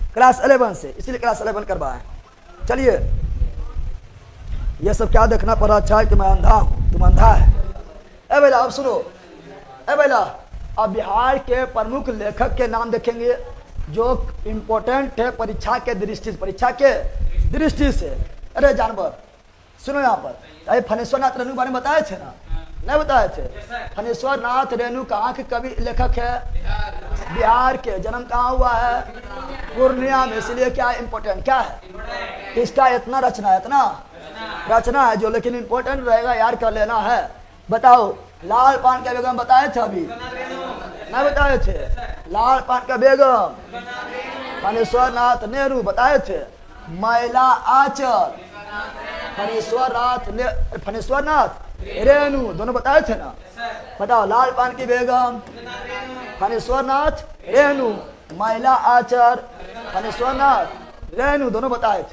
Class 11 से, इसीलिए class 11 करवाए। चलिए, ये सब क्या देखना पड़ा? अच्छा है कि मैं अंधा हूँ, तुम अंधा है। ए बेला अब सुनो, ए बेला अब बिहार के प्रमुख लेखक के नाम देखेंगे जो इम्पोर्टेंट है परीक्षा के दृष्टि से, परीक्षा के दृष्टि से। अरे जानवर सुनो, यहाँ पर अरे फणेश्वर नाथ रेणु बारे में बताए थे ना, नहीं बताए थे? फणेश्वर नाथ रेणु कहाँ के कवि लेखक है? बिहार के। जन्म कहाँ हुआ है? पूर्णिया में। इसलिए क्या इम्पोर्टेंट क्या है इसका? इतना रचना है जो, लेकिन इम्पोर्टेंट रहेगा, यार कर लेना है। बताओ, लाल पान का बेगम बताए थे अभी? नहीं बताए थे? लाल पान का बेगम फणेश्वर नाथ नेहरू बताए थे। महिला आंचल फणेश्वर नाथ रेणु दोनों बताए थे ना? बताओ, लाल पान की बेगम फणेश्वर नाथ रेणु, महिला आचार फणेश्वर नाथ रेणु दोनों बताए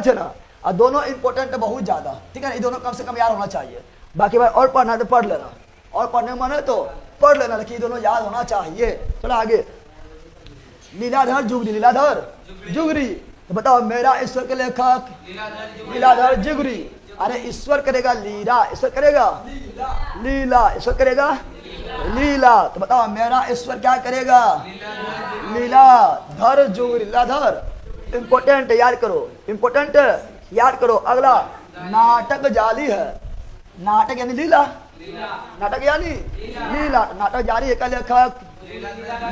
थे ना? और दोनों इंपॉर्टेंट है बहुत ज्यादा, ठीक है ना? ये दोनों कम से कम याद होना चाहिए। बाकी भाई और पढ़ना है तो पढ़ लेना, और पढ़ने मन है तो पढ़ लेना, लेकिन ये दोनों याद होना चाहिए। चलो आगे, लीलाधर जुगरी, लीलाधर जुगरी। तो बताओ, मेरा ईश्वर के लेखक लीलाधर जुगरी। अरे ईश्वर करेगा लीला, ईश्वर करेगा लीला, ईश्वर करेगा लीला। तो बताओ, मेरा ईश्वर क्या करेगा? लीलाधर जुगरी, लीलाधर। इंपोर्टेंट याद करो, इंपोर्टेंट याद करो। अगला, नाटक जाली है। नाटक यानी लीला, नाटक यानी लीला। नाटक जारी है का लेखक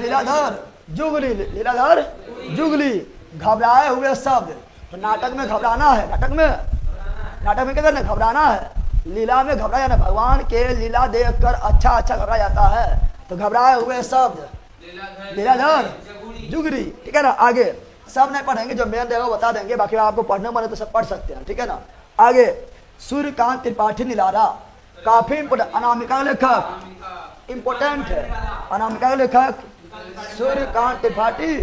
लीलाधर जुगली, लीलाधर जुगली। घबराए हुए शब्द, तो नाटक में घबराना है, नाटक में क्या करना? घबराना है। लीला में घबरा जाना, भगवान के लीला देखकर अच्छा घबरा जाता है, तो घबराए हुए शब्द लीलाधर जुगरी, ठीक है ना? आगे सब नहीं पढ़ेंगे, जो मेन देगा बता देंगे, बाकी आपको पढ़ने मन है तो सब पढ़ सकते हैं, ठीक है ना? आगे, सूर्यकांत त्रिपाठी निलारा, काफी इम्पोर्टेंट। अनामिका लेखक इम्पोर्टेंट है, अनामिका का लेखक सूर्यकांत त्रिपाठी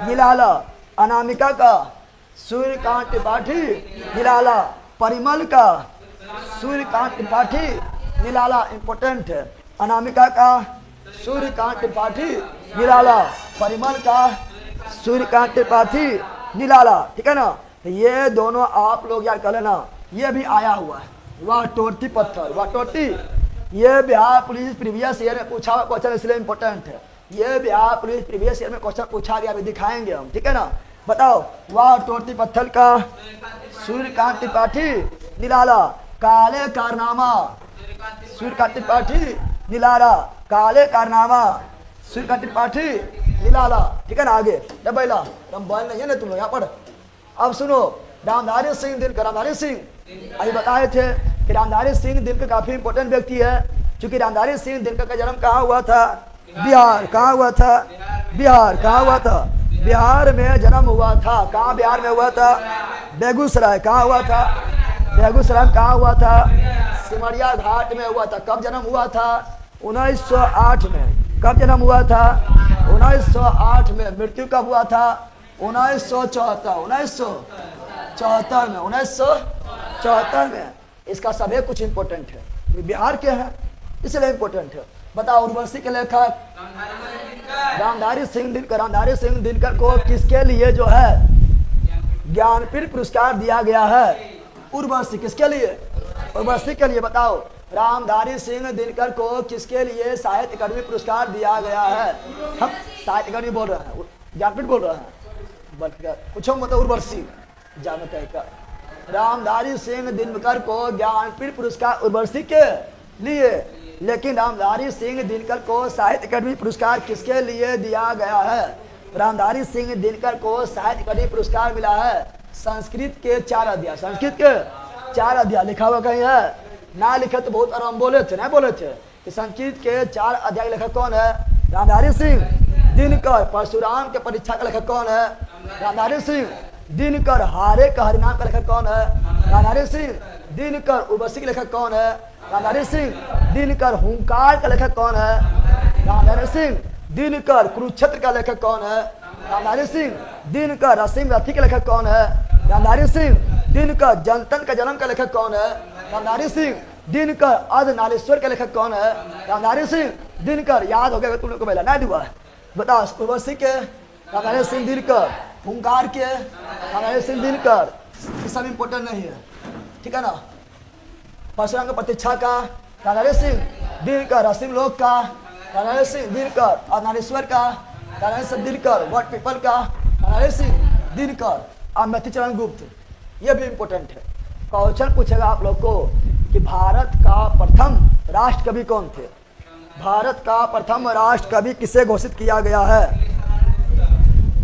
निराला। अनामिका का सूर्यकांत त्रिपाठी निराला। परिमल का सूर्यकांत त्रिपाठी निराला, इम्पोर्टेंट है। अनामिका का सूर्यकांत त्रिपाठी निराला, परिमल का सूर्यकांत त्रिपाठी निराला, ठीक है ना? ये दोनों आप लोग याद कर लेना। ये भी आया हुआ है, वह टोटी पत्थर, वह टोटी। ये बिहार पुलिस प्रीवियस ईयर में पूछा हुआ क्वेश्चन, इसलिए इम्पोर्टेंट है। ये बिहार पुलिस प्रीवियस ईयर में क्वेश्चन पूछा गया, अभी दिखाएंगे हम, ठीक है ना? बताओ, वह टोटी पत्थर का सूर्यकांत त्रिपाठी निराला। काले कारनामा सूर्यकांत त्रिपाठी निराला, काले कारनामा सूर्यकांत त्रिपाठी निराला, ठीक है ना? आगे डबैला, बोल नहीं है ना तुम लोग यहाँ पर। अब सुनो, रामधारी सिंह दिनकर, रामधारी सिंह अभी बताए थे कि रामधारी सिंह दिनकर काफी इंपॉर्टेंट व्यक्ति है, क्योंकि रामधारी सिंह दिनकर का जन्म कहाँ हुआ था? बिहार। कहाँ हुआ था? बिहार। कहाँ हुआ था? बिहार में जन्म हुआ था। कहाँ बिहार में हुआ था? बेगूसराय। कहाँ हुआ था? बेगूसराय में। कहाँ हुआ था? सिमरिया घाट में हुआ था। कब जन्म हुआ था? 1908 में। कब जन्म हुआ था? 1908 में। मृत्यु कब हुआ था? 1974 में। 1974 में। इसका सभी कुछ इंपॉर्टेंट है, बिहार के हैं इसलिए इंपॉर्टेंट है। बताओ, उर्वशी के लेखक रामधारी सिंह दिनकर। रामधारी सिंह दिनकर को किसके लिए जो है ज्ञानपीठ पुरस्कार दिया गया है? उर्वशी। किसके लिए? उर्वशी के लिए। बताओ, रामधारी सिंह दिनकर को किसके लिए साहित्य अकादमी पुरस्कार दिया गया है? हम साहित्य अकादमी बोल रहे हैं, ज्ञानपीठ बोल रहे हैं, कुछ मतलब उर्वशी जानत है का। रामधारी सिंह दिनकर को ज्ञानपीठ पुरस्कार उर्वशी के लिए, लेकिन रामधारी सिंह दिनकर को साहित्य अकादमी पुरस्कार किसके लिए दिया गया है? रामधारी सिंह दिनकर को साहित्य अकादमी पुरस्कार मिला है संस्कृत के 4 अध्याय। संस्कृत के 4 अध्याय लिखा हुआ कहीं है? ना लिखे तो बहुत आराम बोले थे, नहीं बोले थे कि संस्कृत के 4 अध्याय लेखक कौन है? रामधारी सिंह दिनकर। परशुराम के परीक्षा का लेखक कौन है? रामधारी सिंह दिनकर। हारे का हरिनाम का लेखक कौन है? रामधारी सिंह दिनकर। उर्वशी के लेखक कौन है? रामधारी सिंह दिनकर। हुंकार का लेखक कौन है? रामधारी सिंह दिनकर। कुरुक्षेत्र का लेखक कौन है? रामधारी सिंह दिनकर। असीम रथी के लेखक कौन है? रामधारी सिंह दिनकर। जनतन का जन्म का लेखक कौन है? रामधारी सिंह दिनकर। अर्धनारीश्वर के लेखक कौन है? रामधारी सिंह दिनकर। याद हो गया तुम लोग को? पहला नहीं हुआ है। बताओ, उर्वशी के रामधारी सिंह दिनकर। हुंकार के हमारे सिंह दिनकर, ये सब इम्पोर्टेंट नहीं है, ठीक है ना। परशुराम का प्रतीक्षा का कानारे सिंह दिनकर, असीम लोक का कानारे सिंह दिनकर, और नारेश्वर का कानारे सिंह दिनकर, वट पीपल का कानारे सिंह दिनकर, और मतिचरण गुप्त, ये भी इम्पोर्टेंट है। क्वेश्चन पूछेगा आप लोग को कि भारत का प्रथम राष्ट्र कवि कौन थे? भारत का प्रथम राष्ट्र कवि किसे घोषित किया गया है?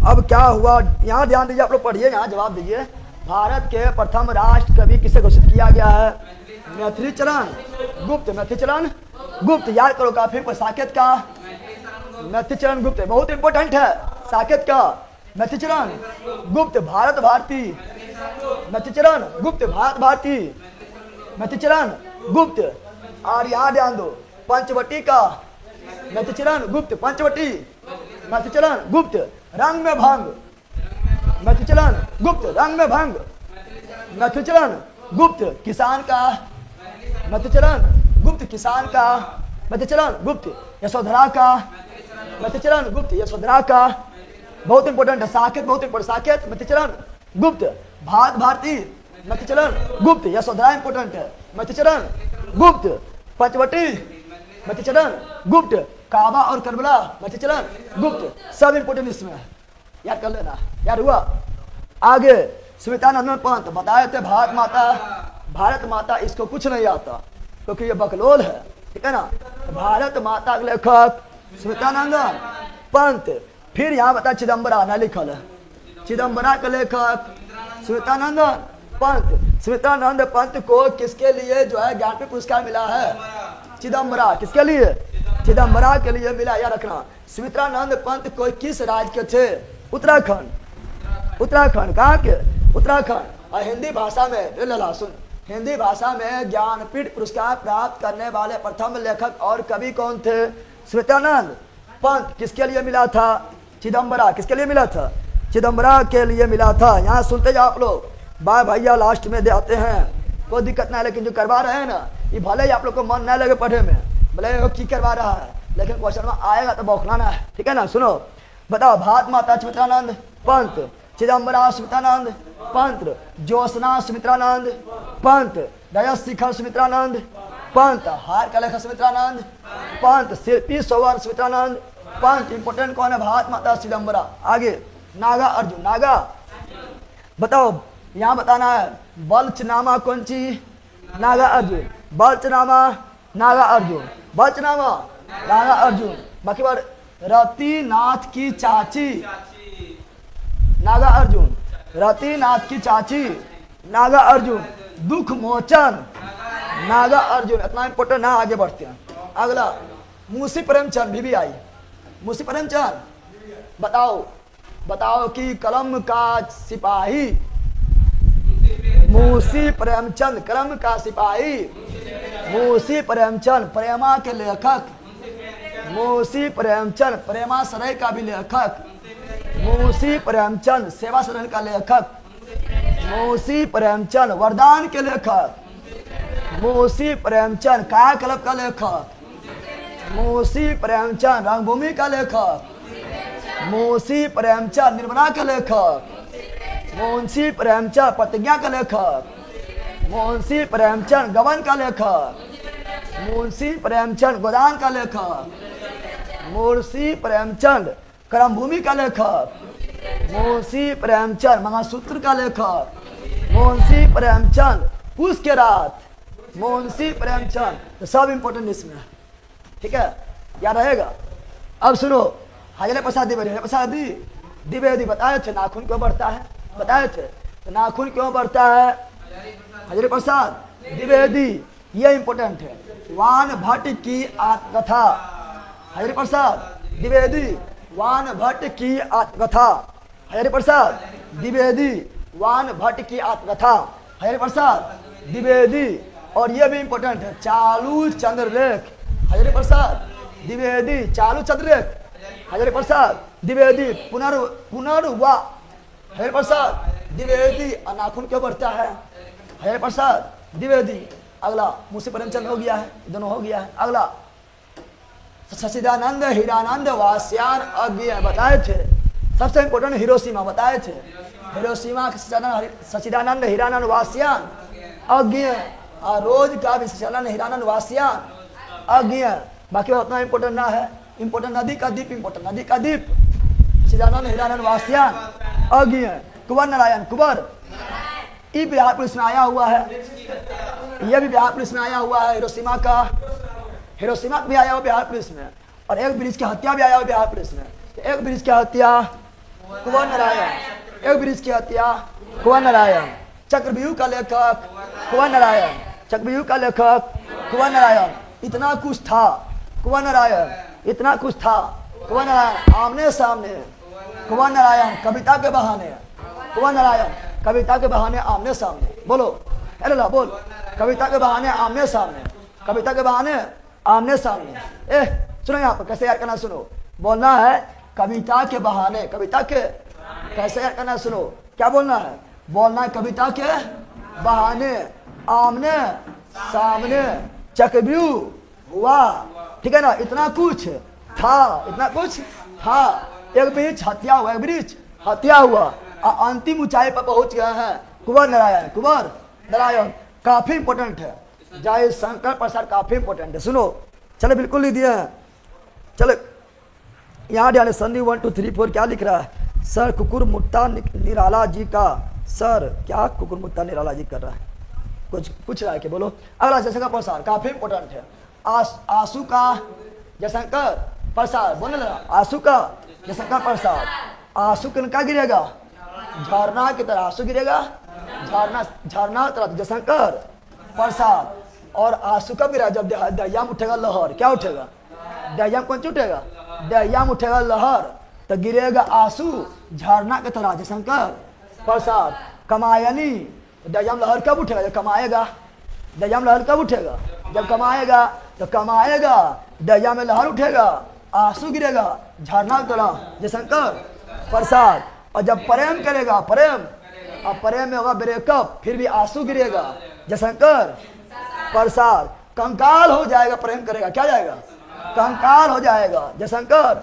अब क्या हुआ, यहाँ ध्यान दीजिए, आप लोग पढ़िए, यहाँ जवाब दीजिए। भारत के प्रथम राष्ट्र कवि किसे घोषित किया गया है? मैथिलीचरण गुप्त, मैथिलीचरण गुप्त, याद करो काफी पर साकेत का मैथिलीचरण गुप्त बहुत इंपॉर्टेंट है। साकेत का मैथिलीचरण गुप्त, भारत भारती मैथिलीचरण गुप्त, भारत भारती मैथिलीचरण गुप्त। और यहाँ ध्यान दो, पंचवटी का मैथिलीचरण गुप्त, पंचवटी मैथिलीचरण गुप्त, रंग में भंग मैथिलीचरण गुप्त, रंग में भंग मैथिलीचरण गुप्त, किसान का मैथिलीचरण गुप्त, किसान का मैथिलीचरण गुप्त, यशोधरा का मैथिलीचरण गुप्त, यशोधरा का बहुत इंपॉर्टेंट है। साकेत बहुत इंपॉर्टेंट, साकेत मैथिलीचरण गुप्त, भारत भारती मैथिलीचरण गुप्त, यशोधरा इंपॉर्टेंट है, मैथिलीचरण गुप्त, पंचवटी मैथिलीचरण गुप्त, काबा और करबला मैथिलीचरण गुप्त, सब इंपॉर्टेंट इसमें है, याद कर लेना। याद हुआ? आगे स्मितानंदन पंत बताए थे भारत माता इसको कुछ नहीं आता क्योंकि ये बकलोल है, ठीक है ना। भारत माता के लेखक स्मितानंदन पंत। फिर यहाँ बता चिदम्बरा ना लिखल है, चिदम्बरा के लेखक स्मितानंदन पंत। स्मितानंद पंत को किसके लिए जो है ज्ञानपीठ पुरस्कार मिला है? चिदम्बरा, किसके लिए? चिदम्बरा के लिए मिला, याद रखना। स्मितानंद पंत कोई किस राज्य के थे? उत्तराखंड, उत्तराखंड, कहाँ के? उत्तराखंड। और हिंदी भाषा में लला सुन, हिंदी भाषा में ज्ञानपीठ पुरस्कार प्राप्त करने वाले प्रथम लेखक और कवि कौन थे? स्मितानंद पंत। किसके लिए मिला था? चिदम्बरा। किसके लिए मिला था? चिदम्बरा के लिए मिला था। यहाँ सुनते जाओ आप लोग, बाय भैया लास्ट में दे आते हैं, कोई दिक्कत नहीं, लेकिन जो करवा रहे हैं ना, ये भले ही आप लोग को मन नहीं लगे पढ़े में, भले वो की करवा रहा है, लेकिन क्वेश्चन में आएगा तो बौखलाना है, ठीक है ना। सुनो, बताओ, भारत माता स्मितानंद पंत, चिदम्बरा स्मितानंद पंत, ज्योत्सना स्मितानंद पंत, रजत शिखर स्मितानंद पंत, हार का लेखक स्मितानंद पंत, शिल्पी सोवर स्मितानंद पंत। इंपोर्टेंट कौन है? भारत माता चिदम्बरा। आगे नागा अर्जुन, नागा बताओ, यहाँ बताना है बल्चनामा कौन सी? नागा अर्जुन, बल्चनामा नागा अर्जुन, बल्चनामा नागा अर्जुन। बाकी बार रतिनाथ की चाची नागा अर्जुन, रतिनाथ की चाची नागा अर्जुन, दुख मोचन नागा अर्जुन। इतना इंपोर्टेंट ना, आगे बढ़ते हैं। अगला मुंशी प्रेमचंद भी आई। मुंशी प्रेमचंद बताओ, बताओ कि कलम का सिपाही, मुंशी प्रेमचंद कलम का सिपाही, मुंशी प्रेमचंद प्रेमा के लेखक, मुंशी प्रेमचंद प्रेमा सराय का भी लेखक, मुंशी प्रेमचंद सेवा सदन का लेखक, मुंशी प्रेमचंद वरदान के लेखक, मुंशी प्रेमचंद काया कल्प का लेखक, मुंशी प्रेमचंद रंगभूमि का लेखक, मुंशी प्रेमचंद निर्मला का लेखक, मुंशी प्रेमचंद प्रतिज्ञा का लेखक, मुंशी प्रेमचंद गबन का लेखक, मुंशी प्रेमचंद गोदान का लेखक, मुंशी प्रेमचंद कर्मभूमि का लेखक, मुंशी प्रेमचंद मंगलसूत्र का लेखक, मुंशी प्रेमचंद पूस के रात, मुंशी प्रेमचंद। तो सब इंपोर्टेंट इसमें, ठीक है, याद रहेगा। अब सुनो, हजारे प्रसाद द्विवेदी बताए थे नाखून क्यों बढ़ता है, बताए थे तो नाखून क्यों बढ़ता है? हजारे प्रसाद द्विवेदी, ये इंपोर्टेंट है। वान भट्ट की आत्मकथा, हजारे प्रसाद द्विवेदी, वान भट्ट की आत्मकथा, हजारे प्रसाद द्विवेदी, वान भट्ट की आत्मकथा, हजारे प्रसाद द्विवेदी। और ये भी इंपोर्टेंट है, चालू चंद्रलेख, हजारे प्रसाद द्विवेदी, चालू चंद्रलेख, हजारे प्रसाद द्विवेदी, पुनर्वा, हजारे प्रसाद द्विवेदी। नाखून क्यों बढ़ता है? हजारे प्रसाद द्विवेदी। अगला मुंशी प्रेमचंद हो गया है, दोनों हो गया है। अगला सच्चिदानंद हीरानंद वास्यान अज्ञ बताए थे। सबसे इंपोर्टेंट हिरोशिमा बताए थे। हिरोशिमा सचिदानंद हीरानंद वासियान अज्ञ, रोज का भी सचिदानंद हीरानंद वासियान अज्ञ। बाकी उतना इंपोर्टेंट ना है। इंपोर्टेंट नदी का द्वीप, इंपोर्टेंट नदी का द्वीप सचिदानंद हीरानंद वासियान अज्ञ। कुंवर नारायण कुंवर, ये बिहार पुलिस में आया हुआ है, यह भी बिहार पुलिस में आया हुआ है। हिरोशिमा भी आया हुआ बिहार पुलिस में, और एक ब्रिज की हत्या भी आया हुआ बिहार पुलिस में। एक ब्रिज की हत्या कुंवर नारायण, एक ब्रिज की हत्या कुंवर नारायण। चक्रव्यूह का लेखक कुंवर नारायण, चक्रव्यूह का लेखक कुंवर नारायण। इतना कुछ था कुंवर नारायण, इतना कुछ था कुंवर नारायण। आमने सामने कुंवर नारायण, कविता के बहाने कुंवर नारायण, कविता के बहाने आमने सामने। बोलो अल्लाह बोल, कविता के बहाने आमने सामने, कविता के बहाने आमने सामने। सुनो यहाँ पर कैसे याद करना, सुनो। बोलना है कविता के बहाने, कविता के कैसे याद करना, सुनो। क्या बोलना है? बोलना है कविता के बहाने आमने सामने चक्रव्यूह हुआ। ठीक है ना? इतना कुछ था, इतना कुछ था। एक ब्रिज हत्या हुआ, एक ब्रिज हत्या हुआ, अंतिम ऊंचाई पर पहुंच गए हैं कुंवर नारायण। कुंवर नारायण काफी इंपोर्टेंट है, जय शंकर प्रसाद काफी इंपोर्टेंट है। सुनो चलो, बिल्कुल लिख दिए हैं। चलो यहाँ ध्यान, संधि 1 2 3 4 क्या लिख रहा है? सर कुकुर मुत्ता निराला जी का, सर क्या कुकुर मुत्ता निराला जी कर रहा है? कुछ पूछ रहा है कि बोलो। अगला जयशंकर प्रसाद काफी इंपोर्टेंट है। आंसू का जयशंकर प्रसाद, बोले ना, आंसू का जयशंकर प्रसाद। आंसू किनका गिरेगा? झरना की तरह आंसू गिरेगा, झरना झरना तरह जयशंकर प्रसाद। और आंसू कब गिरा? जब दरिया में उठेगा लहर। क्या उठेगा? दरिया में कौन सी उठेगा? दरिया में उठेगा लहर, तो गिरेगा आंसू झरना की तरह जयशंकर प्रसाद। कमायनी, दरिया में लहर कब उठेगा? जब कमाएगा। दरिया में लहर कब उठेगा? जब कमाएगा। तो कमाएगा, दरिया में लहर उठेगा, आंसू गिरेगा झरना की तरह जयशंकर प्रसाद। और जब प्रेम करेगा, प्रेम, अब प्रेम में होगा ब्रेकअप, फिर भी आंसू गिरेगा जयशंकर प्रसाद। कंकाल हो जाएगा, प्रेम करेगा, क्या जाएगा? कंकाल हो जाएगा जयशंकर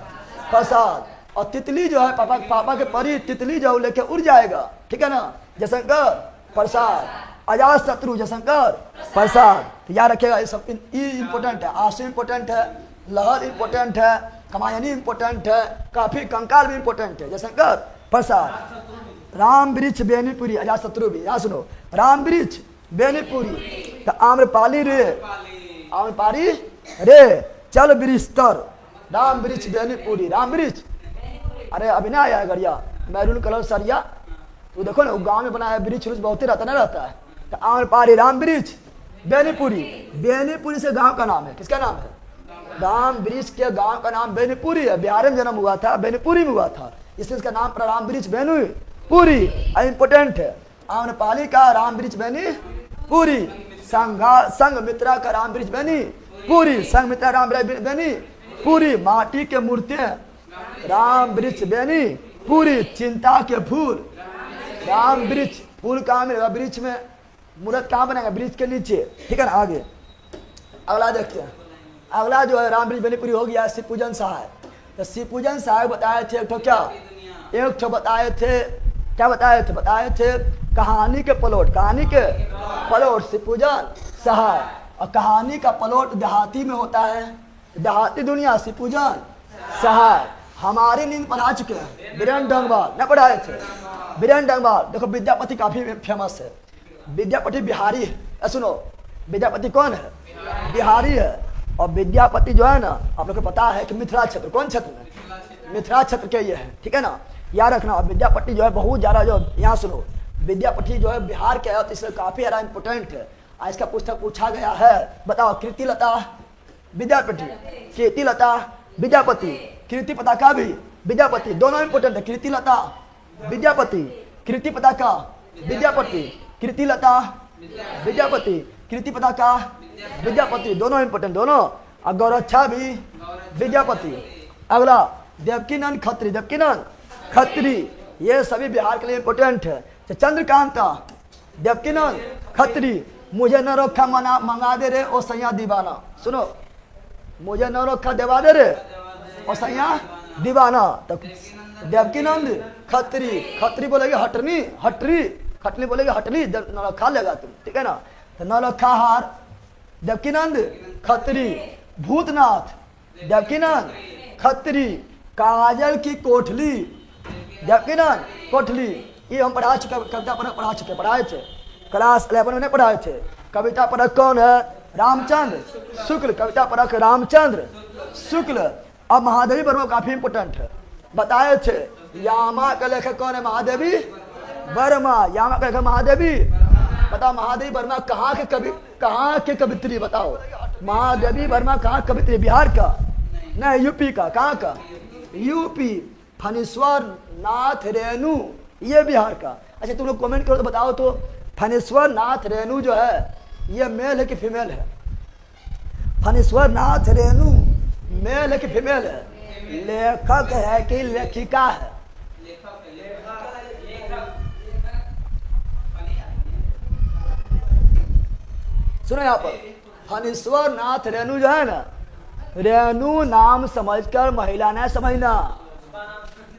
प्रसाद। और तितली जो है, पापा के परी तितली जो लेके उड़ जाएगा। ठीक है ना? जयशंकर प्रसाद। अजात शत्रु जयशंकर प्रसाद। तो याद रखिएगा, ये सब इंपोर्टेंट है। आंसू इंपोर्टेंट है, लहर इंपोर्टेंट है, कमायनी इंपोर्टेंट है, काफी कंकाल भी इंपोर्टेंट है जयशंकर प्रसाद। राम वृक्ष बेनीपुरी, अजात शत्रु भी। यहाँ सुनो, राम वृक्ष बेनीपुरी, तो आम्रपाली रे, आम्रपाली रे चल वृक्षतर। राम वृक्ष बेनीपुरी, राम वृक्ष, अरे अभी ना आया है गड़िया मैरून कलर सरिया, तो देखो ना गांव में बना है, वृक्ष बहुत ही रहता ना रहता है। तो आम्रपाली राम वृक्ष बेनीपुरी, बेनीपुरी से गांव का नाम है। किसका नाम है? राम वृक्ष के गांव का नाम बेनीपुरी है। बिहार में जन्म हुआ था, बेनीपुरी में हुआ था, इसलिए इसका नाम पर राम वृक्ष बेनीपुरी इंपोर्टेंट है। आम्रपाली का राम वृक्ष बेनीपुरी, संघमित्रा का राम वृक्ष बेनीपुरी, संघमित्रा राम वृक्ष बेनीपुरी। माटी के मूर्तियां राम वृक्ष बेनीपुरी। चिंता के फूल राम वृक्ष, फूल कहाँ मिलेगा? वृक्ष में। मूर्त कहाँ बनेगा? वृक्ष के नीचे। ठीक है ना? आगे अगला देखते हैं। अगला जो है राम वृक्ष बेनीपुरी हो गया शिव पूजन सहाय। तो शिव पूजन सहाय बताए थे एक ठो, क्या एक ठो बताए थे, क्या बताए थे? बताए थे कहानी के प्लॉट, कहानी के प्लॉट शिव पूजन सहाय। और कहानी का प्लॉट देहाती में होता है, देहाती दुनिया शिव पूजन सहाय। हमारी नींद पढ़ा चुके हैं, बीरेन डंगवाल न पढ़ाए थे? बीरेन डंगवाल देखो, विद्यापति काफी फेमस है। विद्यापति बिहारी है। सुनो, विद्यापति कौन है? बिहारी है। और विद्यापति जो है ना, आप लोग को पता है कि मिथिला क्षेत्र, कौन क्षेत्र में? मिथिला क्षेत्र के ये है। ठीक है ना? याद रखना। और विद्यापति जो है बहुत ज्यादा, जो यहाँ सुनो, विद्यापति जो है बिहार के है, तो इसलिए काफी ज्यादा इंपोर्टेंट है। आज का पुस्तक पूछा गया है, बताओ कीर्तिलता विद्यापति, कीर्तिलता विद्यापति, कीर्ति पताका भी विद्यापति, दोनों इंपोर्टेंट है। कीर्तिलता विद्यापति, कीर्ति पताका विद्यापति, कीर्तिलता विद्यापति, कीर्ति पताका विद्यापति, दोनों इंपोर्टेंट, दोनों। और गौरक्षा भी विद्यापति। अगला देवकीनंद खत्री, देवकीनंद खत्री, ये सभी बिहार के लिए इंपोर्टेंट है। चंद्रकांता देवकीनंद खत्री, मुझे न रोखा मंगा दे रे ओ सैया दीवाना। सुनो, मुझे न रोखा देवा दे रे ओ सैया दीवाना। तो देवकीनंद खत्री, खत्री बोलेगे हटनी, हटरी, खटनी बोलेगे हटली, नौलखा लेगा तुम, ठीक है ना। तो नौलखा हार देवकीनंद खत्री, भूतनाथ देवकीनंद खत्री, काजल की कोठली देवकीनंद कोठली, ये हम पढ़ा चुके, कविता परख पढ़ाए थे, क्लास 11 में पढ़ाए थे। कविता परख कौन है? रामचंद्र शुक्ल, कविता परख रामचंद्र शुक्ल। अब महादेवी वर्मा काफी इंपोर्टेंट है, बताए थे। यामा का लेखक कौन है? महादेवी वर्मा, यामा का लेखक महादेवी। बताओ महादेवी वर्मा कहाँ के कवित्री? बताओ महादेवी वर्मा कहाँ कवित्री? बिहार का? नहीं, यूपी का। कहाँ का? यूपी। फणीश्वर नाथ रेणु, ये बिहार का। अच्छा तुम लोग कमेंट करो तो बताओ तो, फणीश्वर नाथ रेणु जो है ये मेल है कि फीमेल है? फणीश्वर नाथ रेणु मेल है कि फीमेल है? लेखक है कि लेखिका है? सुनो यहाँ पर, फणीश्वर नाथ रेणु जो है ना, रेणु नाम समझकर महिला न समझना,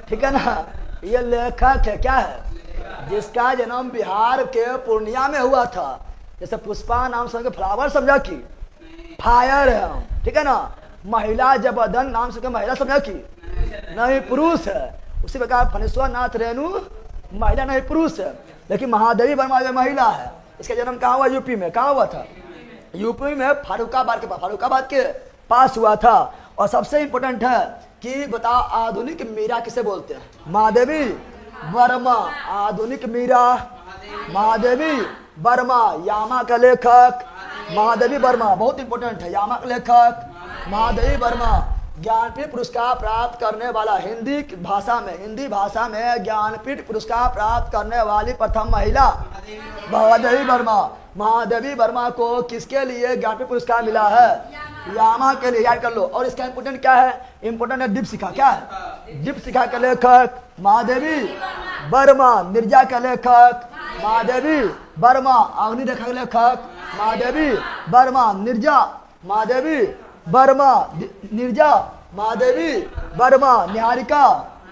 ठीक है ना। ये लेखक है, क्या है? जिसका जन्म बिहार के पूर्णिया में हुआ था। जैसे पुष्पा नाम समझ के फ्लावर समझा कि फायर है हम, ठीक है ना। महिला जबरदन नाम से महिला समझा कि नहीं, पुरुष है। उसी प्रकार फणीश्वर नाथ रेणु महिला नहीं, पुरुष है। लेकिन महादेवी वर्मा जो महिला है, इसका जन्म कहाँ हुआ? यूपी में। कहाँ हुआ था? यूपी में फारुखाबाद के पास हुआ था। और सबसे इंपॉर्टेंट है कि बताओ आधुनिक मीरा किसे बोलते हैं? महादेवी वर्मा। आधुनिक मीरा महादेवी वर्मा। यामा का लेखक महादेवी वर्मा, बहुत इंपॉर्टेंट है। यामा का लेखक महादेवी वर्मा। ज्ञानपीठ पुरस्कार प्राप्त करने वाला, हिंदी भाषा में ज्ञानपीठ पुरस्कार प्राप्त करने वाली प्रथम महिला महादेवी वर्मा। महादेवी वर्मा को किसके लिए ज्ञानपीठ पुरस्कार मिला है? यामा के लिए, याद कर लो। और इसका इंपोर्टेंट क्या है? इंपोर्टेंट है दीपशिखा। क्या है? दीपशिखा के लेखक महादेवी वर्मा। निर्जा के लेखक महादेवी वर्मा। अग्नि रेखा के लेखक महादेवी वर्मा। निर्जा महादेवी वर्मा। निर्जा महादेवी वर्मा। निहारिका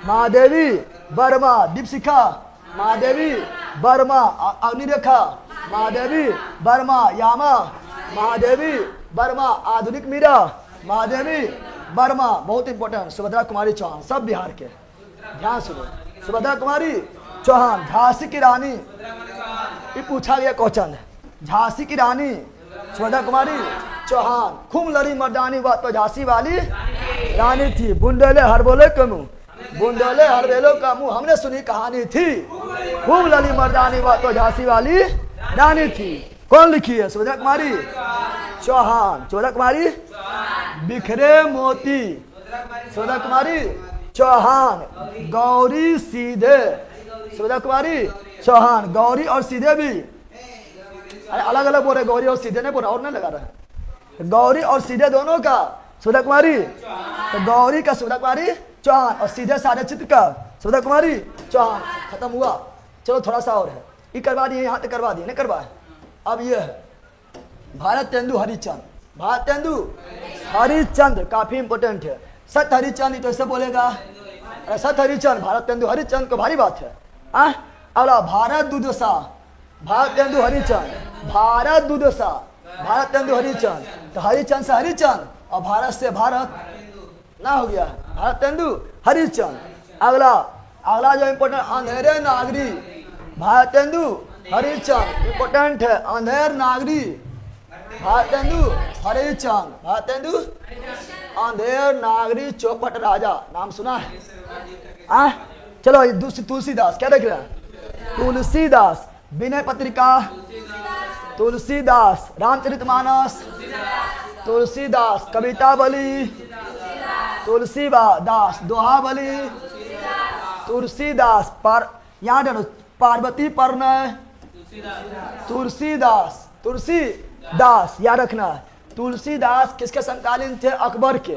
महादेवी वर्मा। दीपशिखा महादेवी वर्मा। अग्निरेखा महादेवी वर्मा। यामा महादेवी वर्मा। आधुनिक मीरा महादेवी वर्मा। बहुत इंपॉर्टेंट। सुभद्रा कुमारी चौहान, सब बिहार के, ध्यान सुनो। सुभद्रा कुमारी चौहान। झांसी की रानी, ये पूछा गया क्वेश्चन है। झांसी की रानी सुभद्रा कुमारी चौहान। खूब लड़ी मर्दानी, वह तो झांसी वाली रानी थी। बुंदेले हर बोले कमू, बुंदेले हर बेलो का मुंह, हमने सुनी कहानी थी। खूब लड़ी मर्दानी, वह तो झांसी वाली रानी थी। कौन लिखी है? सुभद्रा कुमारी चौहान। सुभद्रा कुमारी बिखरे मोती, सुभद्रा कुमारी चौहान। गौरी सीधे, सुभद्रा कुमारी चौहान। गौरी और सीधे भी अलग अलग बोल रहे, गौरी और सीधे नहीं बोल रहा, और नहीं लगा रहा। गौरी और सीधे दोनों का सुभद्रा कुमारी, तो गौरी का सुभद्रा कुमारी चौहान, और सीधे सारे चित्र का सुभद्रा कुमारी चौहान। खत्म हुआ। चलो थोड़ा सा और है, ये करवा दिए, यहाँ तक करवा दिए, नहीं करवाए। अब ये है भारतेंदु हरिश्चंद्र। भारतेंदु हरिश्चंद्र काफी इंपोर्टेंट है। सत हरिश्चंद्र तो ऐसे बोलेगा, अरे सत हरिश्चंद्र, भारतेंदु हरिश्चंद्र को भारी बात है। अगला भारत दुर्दशा, भारतेंदु हरिश्चंद्र। भारत दुर्दशा, भारतेंदु हरिश्चंद्र। तो हरिश्चंद्र से हरिश्चंद्र और भारत से भारत ना हो गया, भारतेंदु हरिश्चंद्र। अगला जो इंपोर्टेंट, अंधेरे नागरी। भारतेंदु हरिश्चंद्र इंपोर्टेंट है। अंधेर नागरी, भारतेंदु हरिश्चंद्र। भारतेंदु अंधेर नागरी। चौपट राजा, नाम सुना है? चलो तुलसीदास, क्या देख रहे हैं? तुलसीदास। विनय पत्रिका, तुलसीदास। रामचरितमानस, तुलसीदास। कवितावली, तुलसीदास। दोहावली, तुलसीदास। यहाँ डालो, पार्वती परिणय, तुलसीदास। तुलसीदास याद रखना। तुलसीदास किसके समकालीन थे? अकबर के।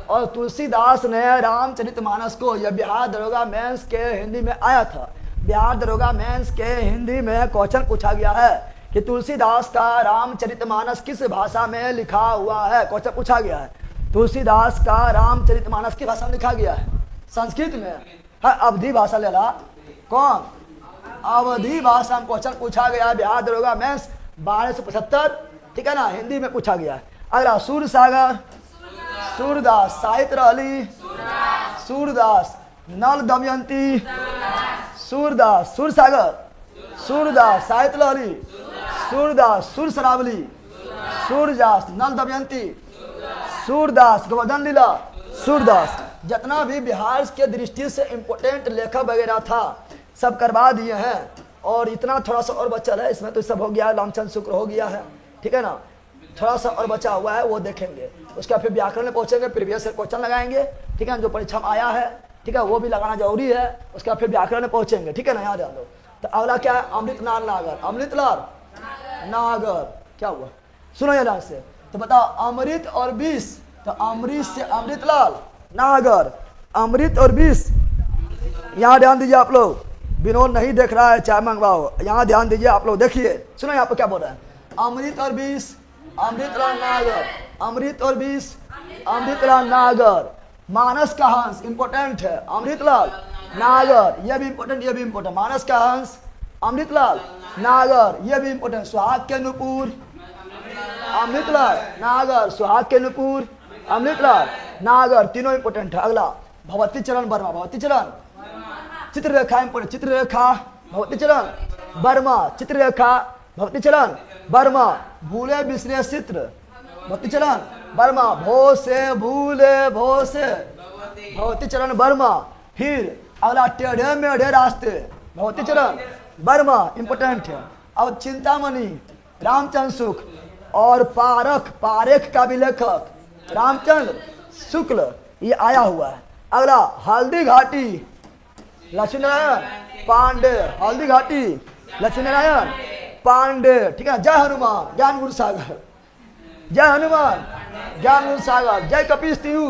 और तुलसीदास ने रामचरितमानस को, यह बिहार दरोगा मेंस के हिंदी में आया था। बिहार दरोगा मेंस के हिंदी में क्वेश्चन पूछा गया है कि तुलसीदास का रामचरितमानस किस भाषा में लिखा हुआ है? क्वेश्चन पूछा गया है। तुलसीदास का रामचरितमानस किस भाषा में लिखा गया है? संस्कृत में। हाँ अवधि भाषा ले ला। कौन? अवधि भाषा में क्वेश्चन पूछा गया बिहार दरोगा मेंस 1275, ठीक है ना, हिंदी में पूछा गया। अगला सूर सागर, सूरदास, साहित्य अली, सूरदास, नल दमयंती, सूरदास, सूरसागर, सूरदास, साहित्य अली, सूरदास, सुर शरावली, सूरदास, नल दमयंती, सूरदास, गोवर्धन लीला, सूरदास। जितना भी बिहार के दृष्टि से इम्पोर्टेंट लेखक वगैरह था सब करवा दिए हैं। और इतना थोड़ा सा और बचा है, इसमें तो सब हो गया है, रामचंद्र शुक्र हो गया है, ठीक है ना, थोड़ा सा और बचा हुआ है वो देखेंगे। उसका फिर व्याकरण में पहुंचेंगे, प्रीवियस ईयर क्वेश्चन लगाएंगे, ठीक है, जो परीक्षा में आया है, ठीक है, वो भी लगाना जरूरी है। उसका फिर व्याकरण में पहुंचेंगे, ठीक है ना, याद आ लो। तो अगला क्या है? अमृतलाल नागर, अमृतलाल नागर, क्या हुआ सुनो ये ध्यान से। तो बताओ अमृत और विष, तो अमृत से अमृतलाल नागर, अमृत और विष। यहाँ ध्यान दीजिए आप लोग, विनोद नहीं देख रहा है, चाय मंगवाओ, यहाँ ध्यान दीजिए आप लोग, देखिए सुनो यहाँ पर क्या बोल रहा है। अमृत और विष, अमृतलाल नागर, अमृत और विष, अमृतलाल नागर। मानस का हंस इंपॉर्टेंट है, अमृतलाल नागर, ये भी इंपॉर्टेंट, ये भी इंपॉर्टेंट। मानस का हंस, अमृतलाल नागर, ये भी इंपॉर्टेंट। सुहाग के नुपुर, अमृतलाल नागर, सुहाग के नुपुर, अमृतलाल नागर, तीनों इंपॉर्टेंट है। अगला भगवती चरण वर्मा, भगवती चरण, चित्ररेखा इंपॉर्टेंट, चित्ररेखा, भगवती चरण वर्मा, चित्ररेखा, भगवती चरण वर्मा। भूले बिसरे चित्र, भगवती चरण वर्मा, भो से भूले भो से, भगवती चरण वर्मा। फिर अगला टेढ़े मेढ़े रास्ते, भगवती चरण वर्मा, इंपॉर्टेंट है। अब चिंतामणि, रामचंद्र शुक्ल, और पारख, पारेख का भी लेखक रामचंद्र शुक्ल, ये आया हुआ है। अगला हल्दी घाटी, लक्ष्मी नारायण पांडे, हल्दी घाटी लक्ष्मी नारायण पांडे, ठीक है। जय हनुमान, ज्ञान गुरु सागर, जय हनुमान ज्ञान गुरु सागर, जय कपीस तिहु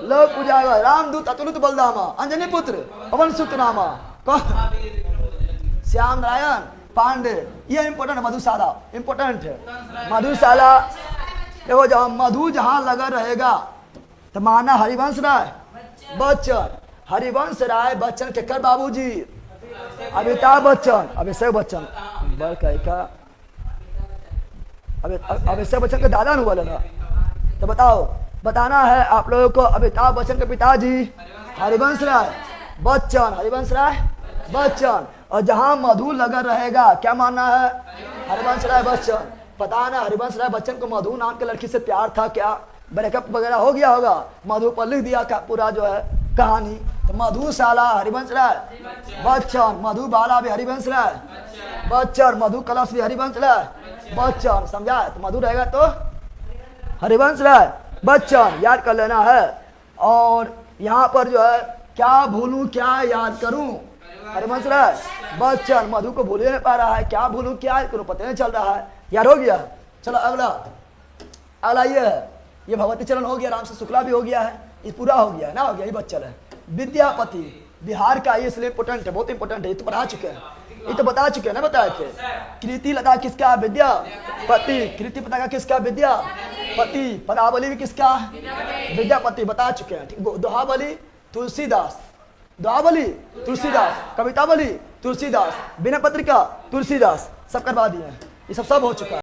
लोक उजागर, रामदूत अतुलित बलदामा, अंजनी पुत्र पवन सुत नामा, श्याम नारायण पांडे, ये इंपॉर्टेंट है। मधुशाला इंपॉर्टेंट है, मधुशाला। देखो जब मधु जहां लगा रहेगा तो माना हरिवंश राय बच्चन, हरिवंश राय बच्चन के कर बाबूजी, अमिताभ बच्चन, अभिषेक बच्चन, अभिषेक बच्चन के दादा हुआ ना। तो बताओ, बताना है आप लोगों को, अमिताभ बच्चन के पिताजी हरिवंश राय बच्चन, हरिवंश राय बच्चन। और जहां मधु लगा रहेगा क्या मानना है? हरिवंश राय बच्चन। पता ना हरिवंश राय बच्चन को मधु नाम के लड़की से प्यार था क्या, ब्रेकअप वगैरह हो गया होगा, मधु पर लिख दिया का पूरा जो है कहानी। तो मधुशाला हरिवंश राय बच्चन, मधुबाला भी हरिवंश राय बच्चन, मधु कलश भी हरिवंश राय बच्चन, समझा? तो मधु रहेगा तो हरिवंश राय बच्चन, याद कर लेना है। और यहाँ पर जो है क्या भूलूं क्या याद करूं, हरिवंश राय बच्चन, मधु को भूल नहीं पा रहा है, क्या भूलूं क्या याद करूं, पता नहीं चल रहा है, याद हो गया। चलो अगला, अगला ये है, ये भगवती चरण हो गया, राम से शुक्ला भी हो गया है, ये पूरा हो गया है ना, हो गया, ये बच्चन है। विद्यापति बिहार का, ये इसलिए इंपोर्टेंट है, बहुत इंपोर्टेंट है, ये तो पढ़ा चुके हैं, ये तो बता चुके हैं ना, बताए थे। कृति लता किसका? विद्यापति। कृति पता का किसका? विद्यापति। पदावली भी किसका? विद्यापति, बता चुके हैं, ठीक। दोहावली तुलसीदास, दोहावली तुलसीदास, कवितावली तुलसीदास, बिना पत्रिका तुलसीदास, सब करवा दिए हैं, ये सब हो चुका है।